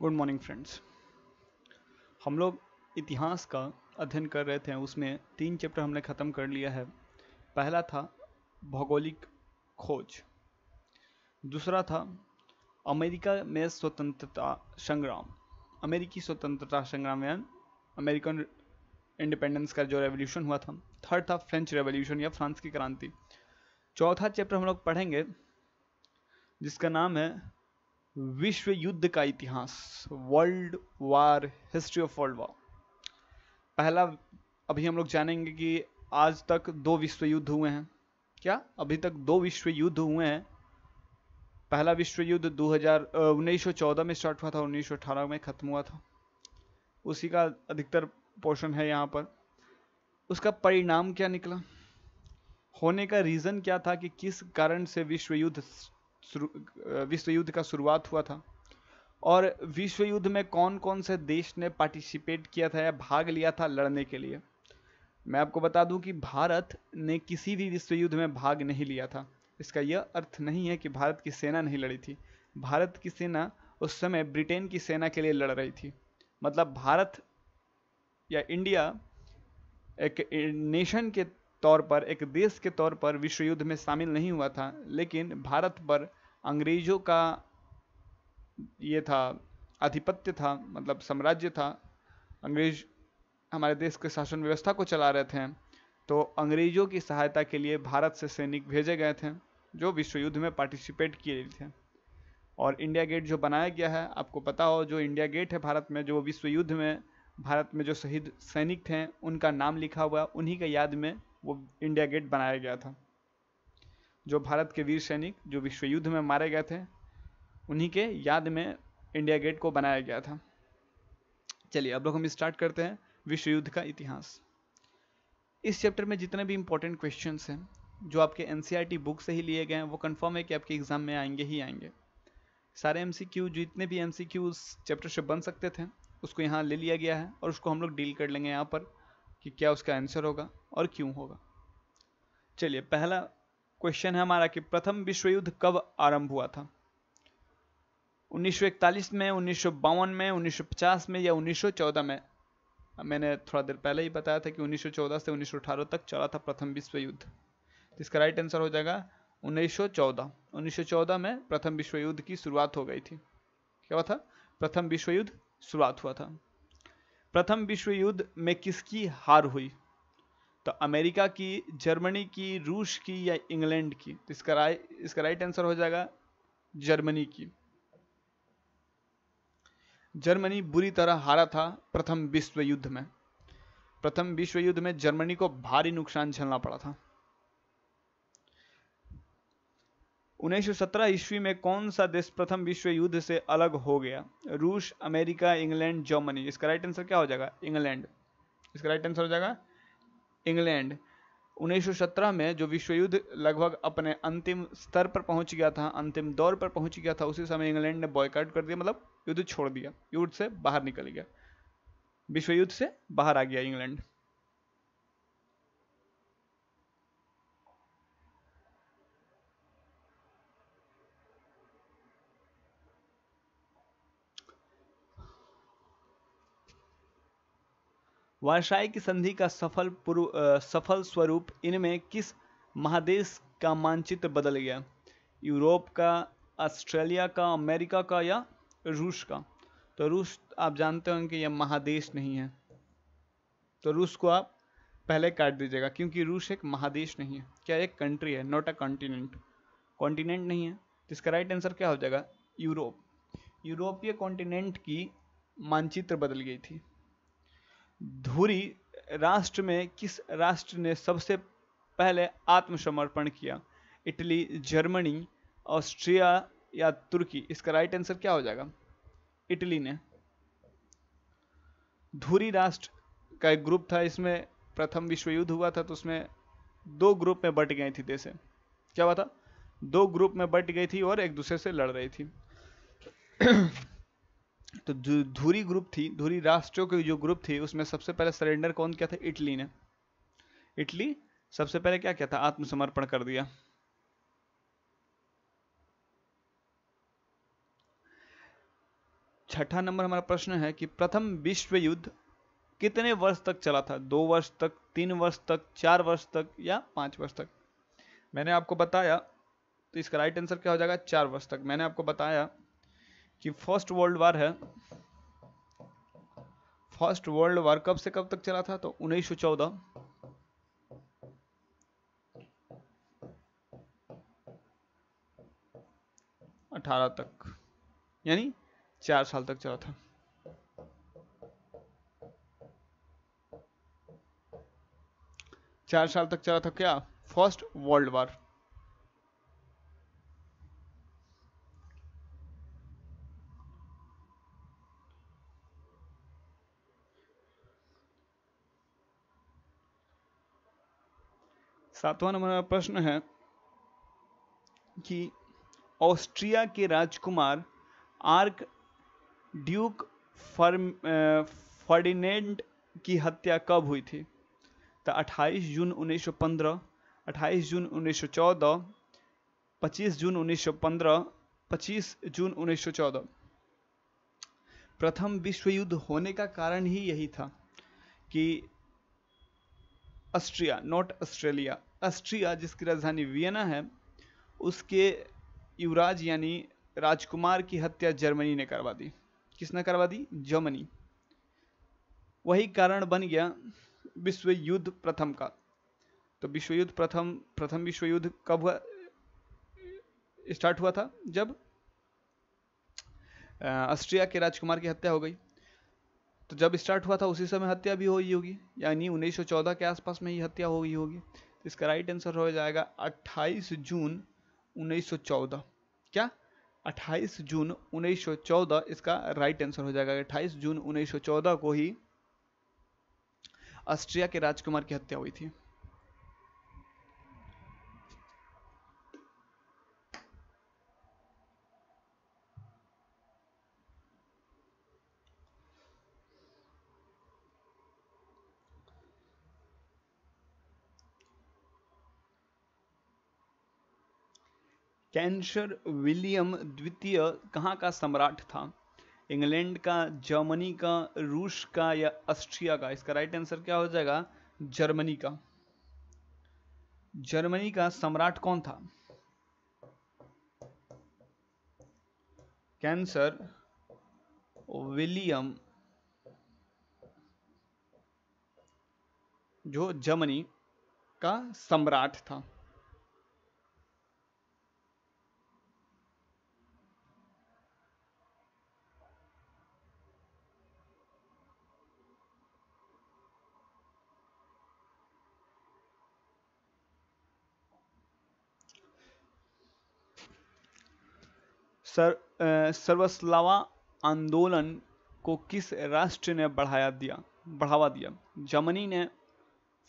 Good morning friends. हम लोग इतिहास का अध्ययन कर रहे थे, उसमें 3 चैप्टर हमने ख़त्म कर लिया है। पहला था भौगोलिक खोज, दूसरा था अमेरिका में स्वतंत्रता संग्राम, अमेरिकी स्वतंत्रता संग्राम यानी अमेरिकन इंडिपेंडेंस का जो रेवोल्यूशन हुआ था। थर्ड था फ्रेंच रेवोल्यूशन या फ्रांस की क्रांति। चौथा चैप्टर हम लोग पढ़ेंगे जिसका नाम है विश्व युद्ध का इतिहास, world war, history of world war. पहला अभी हम लोग जानेंगे कि आज तक 2 विश्व युद्ध हुए हैं। क्या अभी तक 2 विश्व युद्ध हुए हैं? पहला विश्व युद्ध 1914 में स्टार्ट हुआ था, 1918 में खत्म हुआ था। उसी का अधिकतर पोर्शन है यहाँ पर। उसका परिणाम क्या निकला, होने का रीजन क्या था कि किस कारण से विश्व युद्ध का शुरुआत हुआ था, और विश्व युद्ध में कौन कौन से देश ने पार्टिसिपेट किया था या भाग लिया था लड़ने के लिए। मैं आपको बता दूं कि भारत ने किसी भी विश्व युद्ध में भाग नहीं लिया था। इसका यह अर्थ नहीं है कि भारत की सेना नहीं लड़ी थी। भारत की सेना उस समय ब्रिटेन की सेना के लिए लड़ रही थी। मतलब भारत या इंडिया एक नेशन के तौर पर, एक देश के तौर पर विश्व युद्ध में शामिल नहीं हुआ था, लेकिन भारत पर अंग्रेजों का ये था, आधिपत्य था, मतलब साम्राज्य था। अंग्रेज हमारे देश के शासन व्यवस्था को चला रहे थे, तो अंग्रेजों की सहायता के लिए भारत से सैनिक भेजे गए थे जो विश्व युद्ध में पार्टिसिपेट किए थे। और इंडिया गेट जो बनाया गया है, आपको पता हो, जो इंडिया गेट है भारत में, जो विश्व युद्ध में भारत में जो शहीद सैनिक थे उनका नाम लिखा हुआ, उन्हीं के याद में वो इंडिया गेट बनाया गया था। जो भारत के वीर सैनिक जो विश्व युद्ध में मारे गए थे, उन्हीं के याद में इंडिया गेट को बनाया गया था। चलिए अब लोग हम स्टार्ट करते हैं विश्व युद्ध का इतिहास। इस चैप्टर में जितने भी इंपॉर्टेंट क्वेश्चंस हैं जो आपके एनसीईआरटी बुक से ही लिए गए हैं, वो कंफर्म है कि आपके एग्जाम में आएंगे ही आएंगे। सारे एमसीक्यू, जितने भी एमसीक्यू उस चैप्टर से बन सकते थे, उसको यहाँ ले लिया गया है और उसको हम लोग डील कर लेंगे यहाँ पर कि क्या उसका आंसर होगा और क्यों होगा। चलिए पहला क्वेश्चन है हमारा कि प्रथम विश्व युद्ध कब आरंभ हुआ था? 1941 में, 1952 में, 1950 में या 1914 में? मैंने थोड़ा देर पहले ही बताया था कि 1914 से 1918 तक चला था प्रथम विश्व युद्ध। तो इसका राइट आंसर हो जाएगा 1914। 1914 में प्रथम विश्व युद्ध की शुरुआत हो गई थी। क्या हुआ था? प्रथम विश्व युद्ध शुरुआत हुआ था। प्रथम विश्व युद्ध में किसकी हार हुई? तो अमेरिका की, जर्मनी की, रूस की या इंग्लैंड की? तो इसका राइट आंसर हो जाएगा जर्मनी की। जर्मनी बुरी तरह हारा था प्रथम विश्व युद्ध में। प्रथम विश्व युद्ध में जर्मनी को भारी नुकसान झेलना पड़ा था। 1917 ईस्वी में कौन सा देश प्रथम विश्व युद्ध से अलग हो गया? रूस, अमेरिका, इंग्लैंड, जर्मनी? इसका राइट आंसर क्या हो जाएगा? इंग्लैंड। इसका राइट आंसर हो जाएगा इंग्लैंड। 1917 में जो विश्व युद्ध लगभग अपने अंतिम स्तर पर पहुंच गया था, अंतिम दौर पर पहुंच गया था, उसी समय इंग्लैंड ने बॉयकॉट कर दिया, मतलब युद्ध छोड़ दिया, युद्ध से बाहर निकल गया, विश्व युद्ध से बाहर आ गया इंग्लैंड। वार्साई की संधि का सफल स्वरूप इनमें किस महादेश का मानचित्र बदल गया? यूरोप का, ऑस्ट्रेलिया का, अमेरिका का या रूस का? तो रूस आप जानते होंगे कि यह महादेश नहीं है, तो रूस को आप पहले काट दीजिएगा, क्योंकि रूस एक महादेश नहीं है। क्या एक कंट्री है, नॉट अ कॉन्टिनेंट। कॉन्टिनेंट नहीं है, तो इसका राइट आंसर क्या हो जाएगा? यूरोप। यूरोपीय कॉन्टिनेंट की मानचित्र बदल गई थी। धुरी राष्ट्र में किस राष्ट्र ने सबसे पहले आत्मसमर्पण किया? इटली, जर्मनी, ऑस्ट्रिया या तुर्की? इसका राइट आंसर क्या हो जाएगा? इटली ने। धुरी राष्ट्र का एक ग्रुप था, इसमें प्रथम विश्व युद्ध हुआ था, तो उसमें 2 ग्रुप में बट गई थी देशें। क्या हुआ था? 2 ग्रुप में बट गई थी और एक दूसरे से लड़ रही थी। तो धुरी ग्रुप थी, धुरी राष्ट्रों की जो ग्रुप थी, उसमें सबसे पहले सरेंडर कौन किया था? इटली ने। इटली सबसे पहले क्या किया था? आत्मसमर्पण कर दिया। छठा नंबर हमारा प्रश्न है कि प्रथम विश्व युद्ध कितने वर्ष तक चला था? 2 वर्ष तक, 3 वर्ष तक, 4 वर्ष तक या 5 वर्ष तक? मैंने आपको बताया, तो इसका राइट आंसर क्या हो जाएगा? 4 वर्ष तक। मैंने आपको बताया कि फर्स्ट वर्ल्ड वार है, फर्स्ट वर्ल्ड वार कब से कब तक चला था? तो 1914 18 तक, यानी 4 साल तक चला था। चार साल तक चला था क्या? First world war. सातवां नंबर का प्रश्न है कि ऑस्ट्रिया के राजकुमार आर्क ड्यूक फर्डिनेंड की हत्या कब हुई थी? तो 28 जून 1915, 28 जून 1914, 25 जून 1915, 25 जून 1914। प्रथम विश्व युद्ध होने का कारण ही यही था कि ऑस्ट्रिया, नॉट ऑस्ट्रेलिया, ऑस्ट्रिया जिसकी राजधानी वियना है, उसके युवराज यानी राजकुमार की हत्या जर्मनी ने करवा दी। किसने करवा दी? जर्मनी। वही कारण बन गया विश्व युद्ध प्रथम का। तो विश्व युद्ध प्रथम विश्व युद्ध कब हुआ, स्टार्ट हुआ था? जब ऑस्ट्रिया के राजकुमार की हत्या हो गई। तो जब स्टार्ट हुआ था उसी समय हत्या भी हुई होगी, यानी 1914 के आसपास में ही हत्या हो गई होगी। तो इसका राइट आंसर हो जाएगा 28 जून 1914। क्या? 28 जून 1914 इसका राइट आंसर हो जाएगा। 28 जून 1914 को ही ऑस्ट्रिया के राजकुमार की हत्या हुई थी। कैंसर विलियम द्वितीय कहाँ का सम्राट था? इंग्लैंड का, जर्मनी का, रूस का या ऑस्ट्रिया का? इसका राइट आंसर क्या हो जाएगा? जर्मनी का। जर्मनी का सम्राट कौन था? कैंसर विलियम, जो जर्मनी का सम्राट था। सर्वस्लावा आंदोलन को किस राष्ट्र ने बढ़ावा दिया? जर्मनी ने,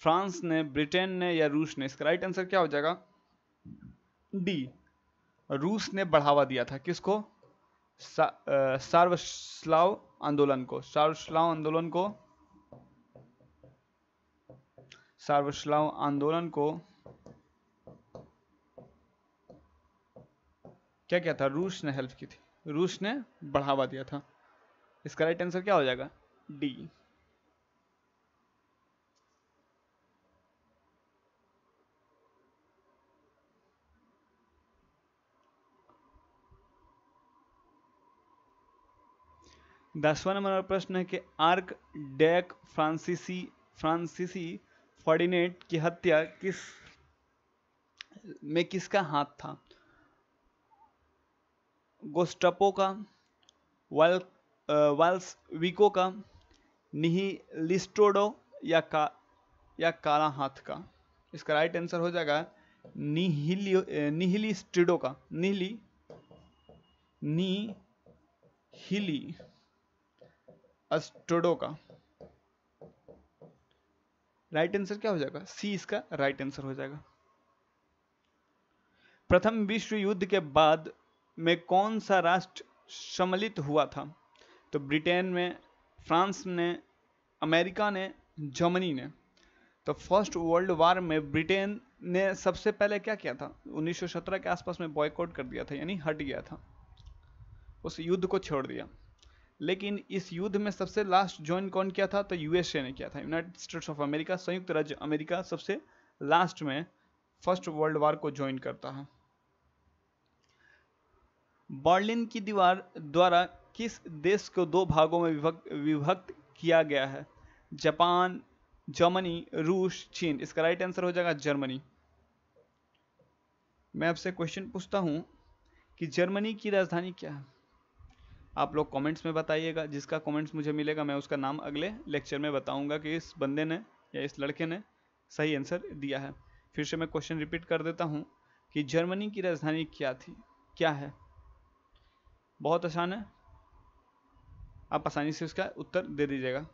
फ्रांस ने, ब्रिटेन ने या रूस ने? इसका राइट आंसर क्या हो जाएगा? डी, रूस ने बढ़ावा दिया था। किसको? सार्वस्लाव आंदोलन को। सार्वस्लाव आंदोलन को क्या क्या था? रूस ने हेल्प की थी, रूस ने बढ़ावा दिया था। इसका राइट आंसर क्या हो जाएगा? डी। दसवां नंबर प्रश्न है कि आर्क डेक फ्रांसीसी फर्डिनेंड की हत्या किसका हाथ था? गोस्टापो का, वाल्सविको का, निहिलिस्टोडो या काला हाथ का? इसका राइट आंसर हो जाएगा निहिलिस्टोडो का। निहिलिस्टोडो का राइट आंसर क्या हो जाएगा? सी इसका राइट आंसर हो जाएगा। प्रथम विश्व युद्ध के बाद में कौन सा राष्ट्र सम्मिलित हुआ था? तो ब्रिटेन में, फ्रांस ने, अमेरिका ने, जर्मनी ने। तो फर्स्ट वर्ल्ड वार में ब्रिटेन ने सबसे पहले क्या किया था? 1917 के आसपास में बॉयकॉट कर दिया था, यानी हट गया था, उस युद्ध को छोड़ दिया। लेकिन इस युद्ध में सबसे लास्ट ज्वाइन कौन किया था? तो यूएसए ने किया था, यूनाइटेड स्टेट्स ऑफ अमेरिका, संयुक्त राज्य अमेरिका सबसे लास्ट में फर्स्ट वर्ल्ड वार को ज्वाइन करता है। बर्लिन की दीवार द्वारा किस देश को दो भागों में विभक्त किया गया है? जापान, जर्मनी, रूस, चीन। इसका राइट आंसर हो जाएगा जर्मनी। मैं आपसे क्वेश्चन पूछता हूं कि जर्मनी की राजधानी क्या है? आप लोग कमेंट्स में बताइएगा, जिसका कमेंट्स मुझे मिलेगा मैं उसका नाम अगले लेक्चर में बताऊंगा कि इस बंदे ने या इस लड़के ने सही आंसर दिया है। फिर से मैं क्वेश्चन रिपीट कर देता हूं कि जर्मनी की राजधानी क्या है? बहुत आसान है, आप आसानी से उसका उत्तर दे दीजिएगा।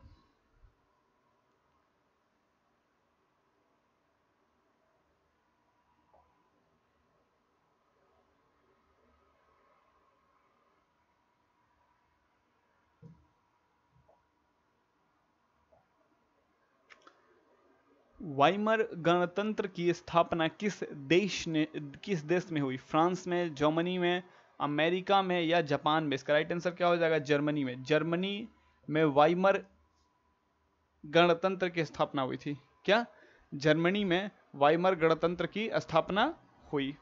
वाइमर गणतंत्र की स्थापना किस देश में हुई? फ्रांस में, जर्मनी में, अमेरिका में या जापान में? इसका राइट आंसर क्या हो जाएगा? जर्मनी में। जर्मनी में वाइमर गणतंत्र की स्थापना हुई थी। क्या? जर्मनी में वाइमर गणतंत्र की स्थापना हुई।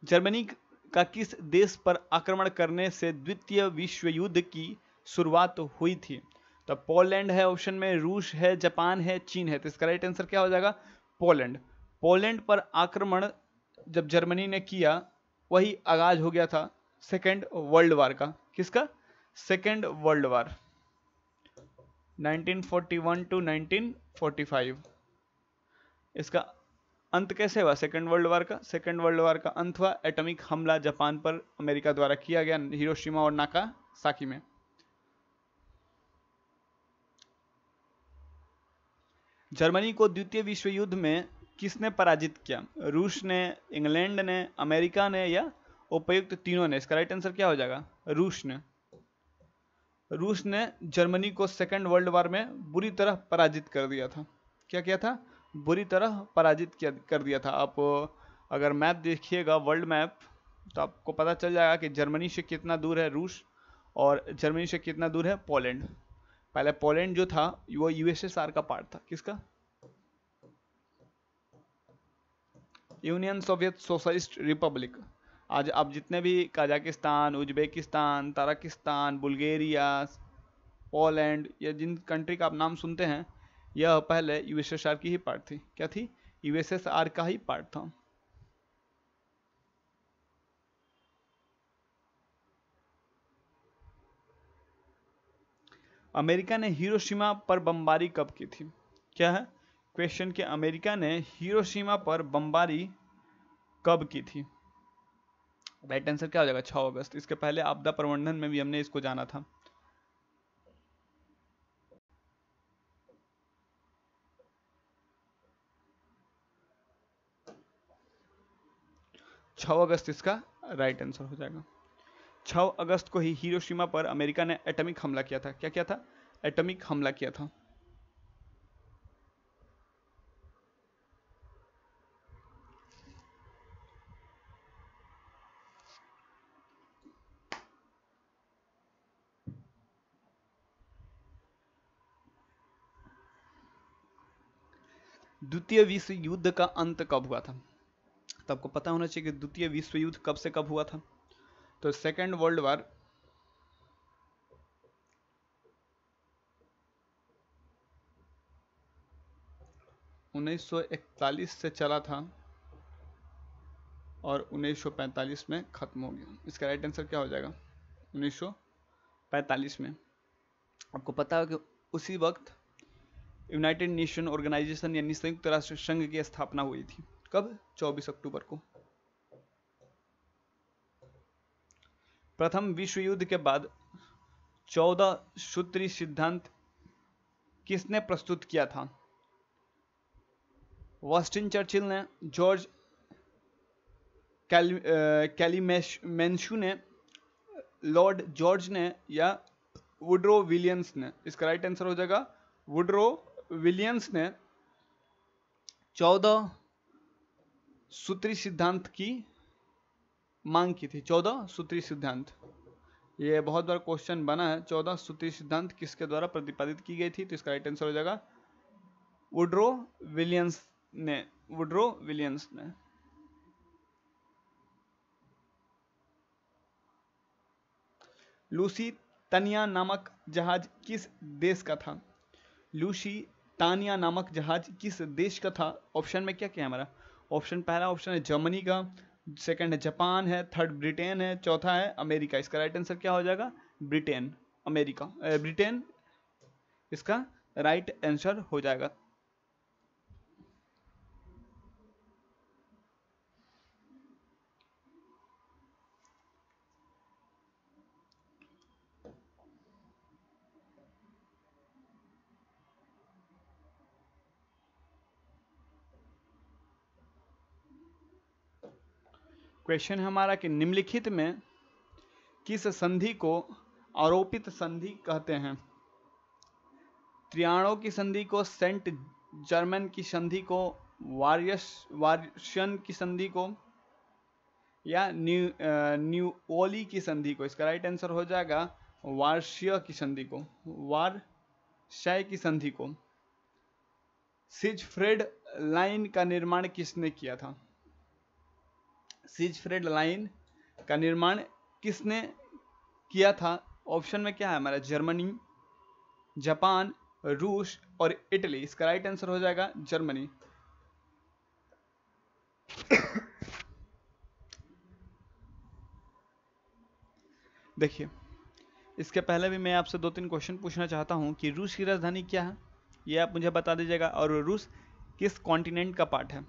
जर्मनी का किस देश पर आक्रमण करने से द्वितीय विश्व युद्ध की शुरुआत हुई थी? तो पोलैंड है ऑप्शन में, रूस है, जापान है, चीन है। तो इसका राइट आंसर क्या हो जाएगा? पोलैंड। पोलैंड पर आक्रमण जब जर्मनी ने किया, वही आगाज हो गया था सेकेंड वर्ल्ड वार का। किसका? Second world war 1941 to 1945। इसका अंत कैसे हुआ सेकेंड वर्ल्ड वार का? सेकेंड वर्ल्ड वार का अंत हुआ एटॉमिक हमला जापान पर अमेरिका द्वारा किया गया हिरोशिमा और नागासाकी में। जर्मनी को द्वितीय विश्व युद्ध में किसने पराजित किया? रूस ने, इंग्लैंड ने, अमेरिका ने या उपयुक्त तीनों ने? इसका राइट आंसर क्या हो जाएगा? रूस ने। रूस ने जर्मनी को सेकेंड वर्ल्ड वार में बुरी तरह पराजित कर दिया था। क्या किया था? बुरी तरह पराजित कर दिया था। आप अगर मैप देखिएगा, वर्ल्ड मैप, तो आपको पता चल जाएगा कि जर्मनी से कितना दूर है रूस और जर्मनी से कितना दूर है पोलैंड। पहले पोलैंड जो था वो यूएसएसआर का पार्ट था। किसका? Union Soviet socialist Republic. आज आप जितने भी कजाकिस्तान, उज्बेकिस्तान, तारकिस्तान, बुल्गारिया, पोलैंड, या जिन कंट्री का आप नाम सुनते हैं, यह पहले यूएसएसआर की ही पार्ट थी। क्या थी? यूएसएसआर का ही पार्ट था। अमेरिका ने हिरोशिमा पर बमबारी कब की थी? क्या है क्वेश्चन? कि अमेरिका ने हिरोशिमा पर बमबारी कब की थी? राइट आंसर क्या हो जाएगा? 6 अगस्त। इसके पहले आपदा प्रबंधन में भी हमने इसको जाना था। छः अगस्त इसका राइट आंसर हो जाएगा। 6 अगस्त को ही हिरोशिमा पर अमेरिका ने एटॉमिक हमला किया था। क्या किया था? एटॉमिक हमला किया था। द्वितीय विश्व युद्ध का अंत कब हुआ था? तो आपको पता होना चाहिए कि द्वितीय विश्व युद्ध कब से कब हुआ था। तो सेकेंड वर्ल्ड वार 1941 से चला था और 1945 में खत्म हो गया। इसका राइट आंसर क्या हो जाएगा? 1945 में। आपको पता है कि उसी वक्त यूनाइटेड नेशन ऑर्गेनाइजेशन यानी संयुक्त राष्ट्र संघ की स्थापना हुई थी। कब? 24 अक्टूबर को। प्रथम विश्व युद्ध के बाद 14 सूत्री सिद्धांत किसने प्रस्तुत किया था? वास्टिन चर्चिल ने, जॉर्ज कैलिमेंशू ने, लॉर्ड जॉर्ज ने या वुड्रो विलियम्स ने? इसका राइट आंसर हो जाएगा वुड्रो विलियम्स ने 14 सूत्री सिद्धांत की मांग की थी? 14 सूत्री सिद्धांत। ये बहुत बार क्वेश्चन बना है। 14 सूत्री सिद्धांत किसके द्वारा प्रतिपादित की गई थी? तो इसका राइट आंसर हो जाएगा वुड्रो विलियम्स ने। वुड्रो विलियम्स ने। लूसी तनिया नामक जहाज किस देश का था? लूसी तानिया नामक जहाज किस देश का था? ऑप्शन में क्या क्या है हमारा? ऑप्शन पहला ऑप्शन है जर्मनी का, सेकंड है जापान है, थर्ड ब्रिटेन है, चौथा है अमेरिका। इसका राइट आंसर क्या हो जाएगा? ब्रिटेन। अमेरिका ब्रिटेन इसका राइट आंसर हो जाएगा। क्वेश्चन है हमारा कि निम्नलिखित में किस संधि को आरोपित संधि कहते हैं? त्रियाणों की संधि को, सेंट जर्मन की संधि को, वार्शियन की संधि को, या न्यूओली की संधि को? इसका राइट आंसर हो जाएगा वार्शिय की संधि को, वार्शय की संधि को। सिजफ्रेड लाइन का निर्माण किसने किया था? सिजफ्रेड लाइन का निर्माण किसने किया था? ऑप्शन में क्या है हमारा? जर्मनी, जापान, रूस और इटली। इसका राइट आंसर हो जाएगा जर्मनी। देखिए, इसके पहले भी मैं आपसे 2-3 क्वेश्चन पूछना चाहता हूं कि रूस की राजधानी क्या है, ये आप मुझे बता दीजिएगा, और रूस किस कॉन्टिनेंट का पार्ट है।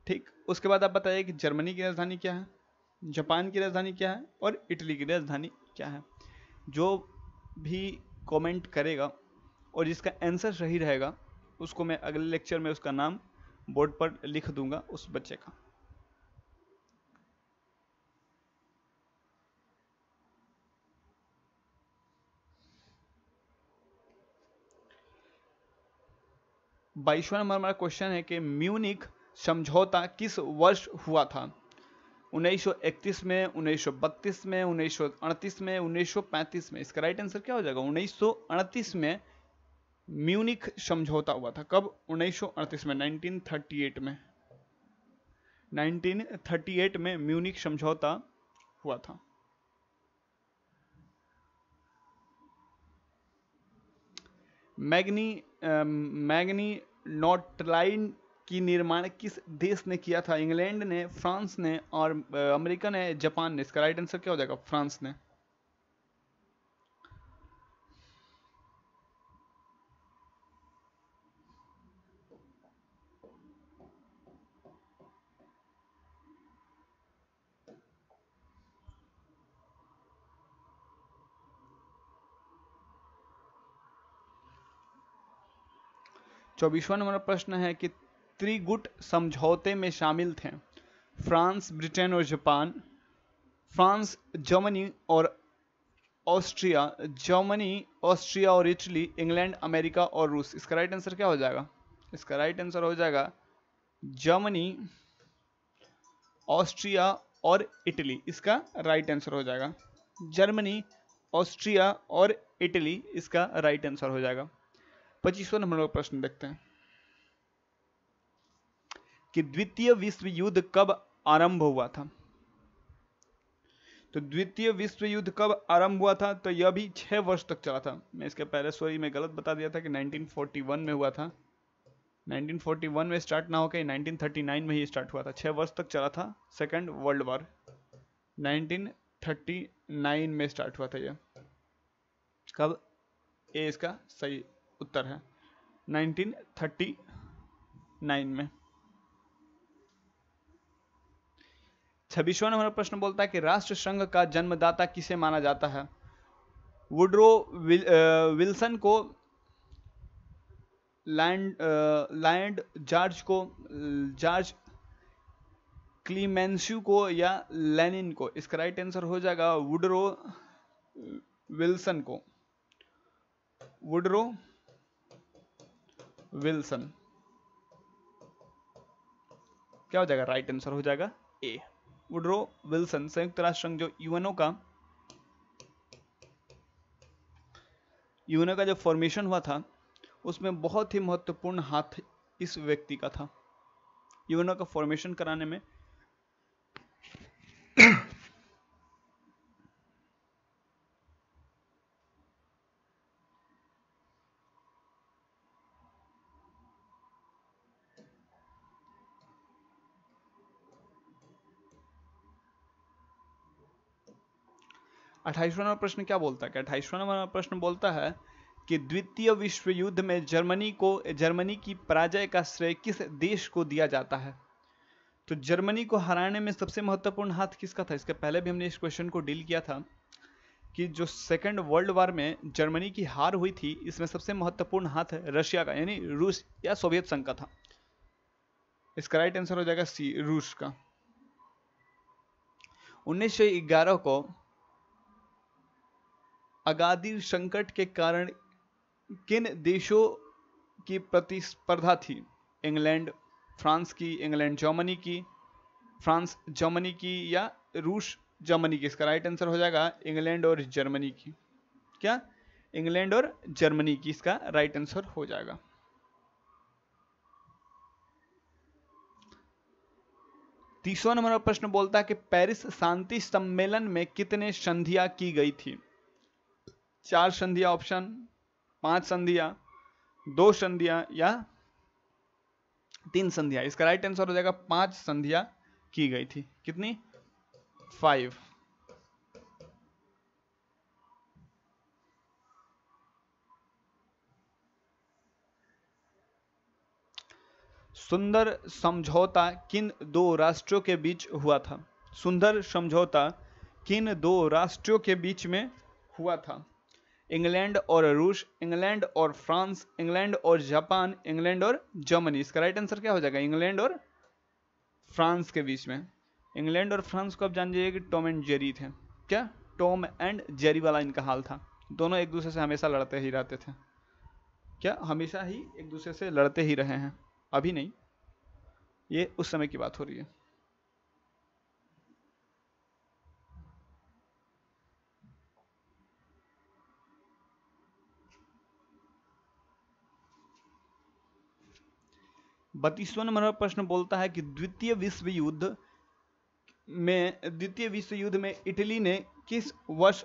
ठीक, उसके बाद आप बताइए कि जर्मनी की राजधानी क्या है, जापान की राजधानी क्या है और इटली की राजधानी क्या है। जो भी कमेंट करेगा और जिसका आंसर सही रहेगा उसको मैं अगले लेक्चर में उसका नाम बोर्ड पर लिख दूंगा, उस बच्चे का। बाईसवां नंबर हमारा क्वेश्चन है कि म्यूनिख समझौता किस वर्ष हुआ था? 1931 में, 1932 में, 1938 में, 1935 में। इसका राइट आंसर क्या हो जाएगा? 1938 में म्यूनिख समझौता हुआ था। कब? 1938 में, 1938 में। 1938 में म्यूनिख समझौता हुआ था। मैग्नी नोटलाइन की निर्माण किस देश ने किया था? इंग्लैंड ने, फ्रांस ने और अमेरिका ने, जापान ने। इसका राइट आंसर क्या हो जाएगा? फ्रांस ने। चौबीसवां नंबर प्रश्न है कि त्रिगुट समझौते में शामिल थे फ्रांस, ब्रिटेन और जापान, फ्रांस, जर्मनी और ऑस्ट्रिया, जर्मनी, ऑस्ट्रिया और इटली, इंग्लैंड, अमेरिका और रूस। इसका राइट आंसर क्या हो जाएगा? इसका राइट आंसर हो जाएगा जर्मनी, ऑस्ट्रिया और इटली। इसका राइट आंसर हो जाएगा जर्मनी, ऑस्ट्रिया और इटली। इसका राइट आंसर हो जाएगा। 25वां नंबर का प्रश्न देखते हैं कि द्वितीय विश्व युद्ध कब आरंभ हुआ था? तो द्वितीय विश्व युद्ध कब आरंभ हुआ था? तो यह भी 6 वर्ष तक चला था। मैं इसके पहले सॉरी मैं गलत बता दिया था कि 1941 में हुआ था। 1941 में स्टार्ट ना होकर 1939 में ही स्टार्ट हुआ था। 6 वर्ष तक चला था। सेकेंड वर्ल्ड वॉर 1939 में स्टार्ट हुआ था। यह कब? ए इसका सही उत्तर है 1939 में। 26वां नंबर प्रश्न बोलता है कि राष्ट्र संघ का जन्मदाता किसे माना जाता है? वुड्रो विल्सन को, लैंड जॉर्ज को, जॉर्ज क्लीमेंस्यू को या लेनिन को? इसका राइट आंसर हो जाएगा वुड्रो विल्सन को। वुड्रो विल्सन क्या हो जाएगा? राइट आंसर हो जाएगा ए। वुडरो विल्सन, संयुक्त राष्ट्र संघ जो यूएनओ का जो फॉर्मेशन हुआ था उसमें बहुत ही महत्वपूर्ण हाथ इस व्यक्ति का था यूएनओ का फॉर्मेशन कराने में। 28वां नंबर प्रश्न क्या बोलता है? 28वां नंबर प्रश्न बोलता है कि द्वितीय विश्व युद्ध में जर्मनी की पराजय का श्रेय किस देश को दिया जाता है? तो जर्मनी को हराने में सबसे महत्वपूर्ण हाथ किसका था? इसके पहले भी हमने इस क्वेश्चन को डील किया था कि जो सेकेंड वर्ल्ड वॉर में जर्मनी की हार हुई थी, इसमें सबसे महत्वपूर्ण हाथ रशिया का यानी रूस या सोवियत संघ का था। इसका राइट आंसर हो जाएगा सी, रूस का। 1911 को अगादिर संकट के कारण किन देशों की प्रतिस्पर्धा थी? इंग्लैंड फ्रांस की, इंग्लैंड जर्मनी की, फ्रांस जर्मनी की या रूस जर्मनी की? इसका राइट आंसर हो जाएगा इंग्लैंड और जर्मनी की। क्या? इंग्लैंड और जर्मनी की इसका राइट आंसर हो जाएगा। तीसरा नंबर प्रश्न बोलता है कि पेरिस शांति सम्मेलन में कितने संधियां की गई थी? 4 संधियां ऑप्शन, 5 संधियां, 2 संधियां या 3 संधियां? इसका राइट आंसर हो जाएगा 5 संधियां की गई थी। कितनी? 5। सुंदर समझौता किन 2 राष्ट्रों के बीच हुआ था? सुंदर समझौता किन 2 राष्ट्रों के बीच में हुआ था? इंग्लैंड और रूस, इंग्लैंड और फ्रांस, इंग्लैंड और जापान, इंग्लैंड और जर्मनी? इसका राइट आंसर क्या हो जाएगा? इंग्लैंड और फ्रांस के बीच में। इंग्लैंड और फ्रांस को आप जान जाइए कि टॉम एंड जेरी थे। क्या? टॉम एंड जेरी वाला इनका हाल था। दोनों एक दूसरे से हमेशा लड़ते ही रहते थे। क्या? हमेशा ही एक दूसरे से लड़ते ही रहे हैं, अभी नहीं, ये उस समय की बात हो रही है। बत्तीसवां नंबर प्रश्न बोलता है कि द्वितीय विश्व युद्ध में इटली ने किस वर्ष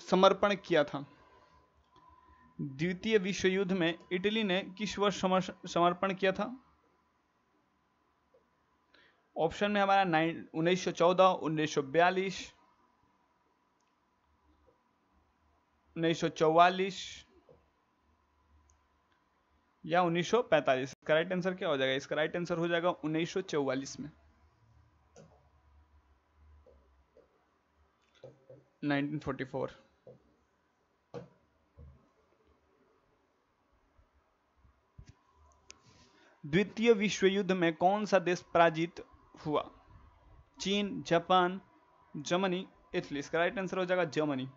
समर्पण किया था? द्वितीय विश्व युद्ध में इटली ने किस वर्ष समर्पण किया था? ऑप्शन में हमारा 1914, 1942, 1944 या 1945। इसका राइट आंसर क्या हो जाएगा? इसका राइट आंसर हो जाएगा 1944 में, 1944। द्वितीय विश्व युद्ध में कौन सा देश पराजित हुआ? चीन, जापान, जर्मनी, इटली? इसका राइट आंसर हो जाएगा जर्मनी।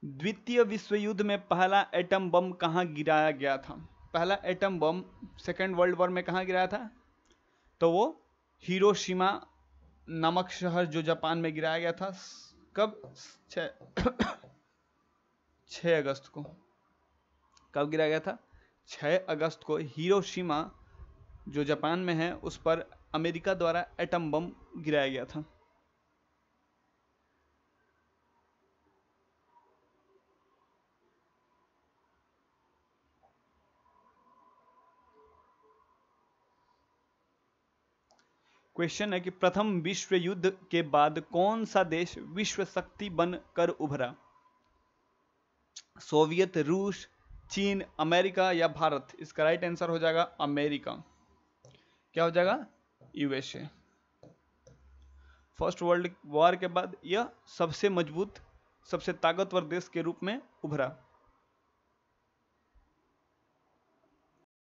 द्वितीय विश्व युद्ध में पहला एटम बम कहां गिराया गया था? पहला atom bomb second world war में कहां गिराया था? तो वो हिरोशिमा नामक शहर जो जापान में गिराया गया था। कब? 6 अगस्त को। कब गिराया गया था? 6 अगस्त को हिरोशिमा जो जापान में है उस पर अमेरिका द्वारा एटम बम गिराया गया था। क्वेश्चन है कि प्रथम विश्व युद्ध के बाद कौन सा देश विश्व शक्ति बनकर उभरा? सोवियत, रूस, चीन, अमेरिका या भारत? इसका राइट आंसर हो जाएगा अमेरिका। क्या हो जाएगा? यूएसए। फर्स्ट वर्ल्ड वॉर के बाद यह सबसे मजबूत, सबसे ताकतवर देश के रूप में उभरा।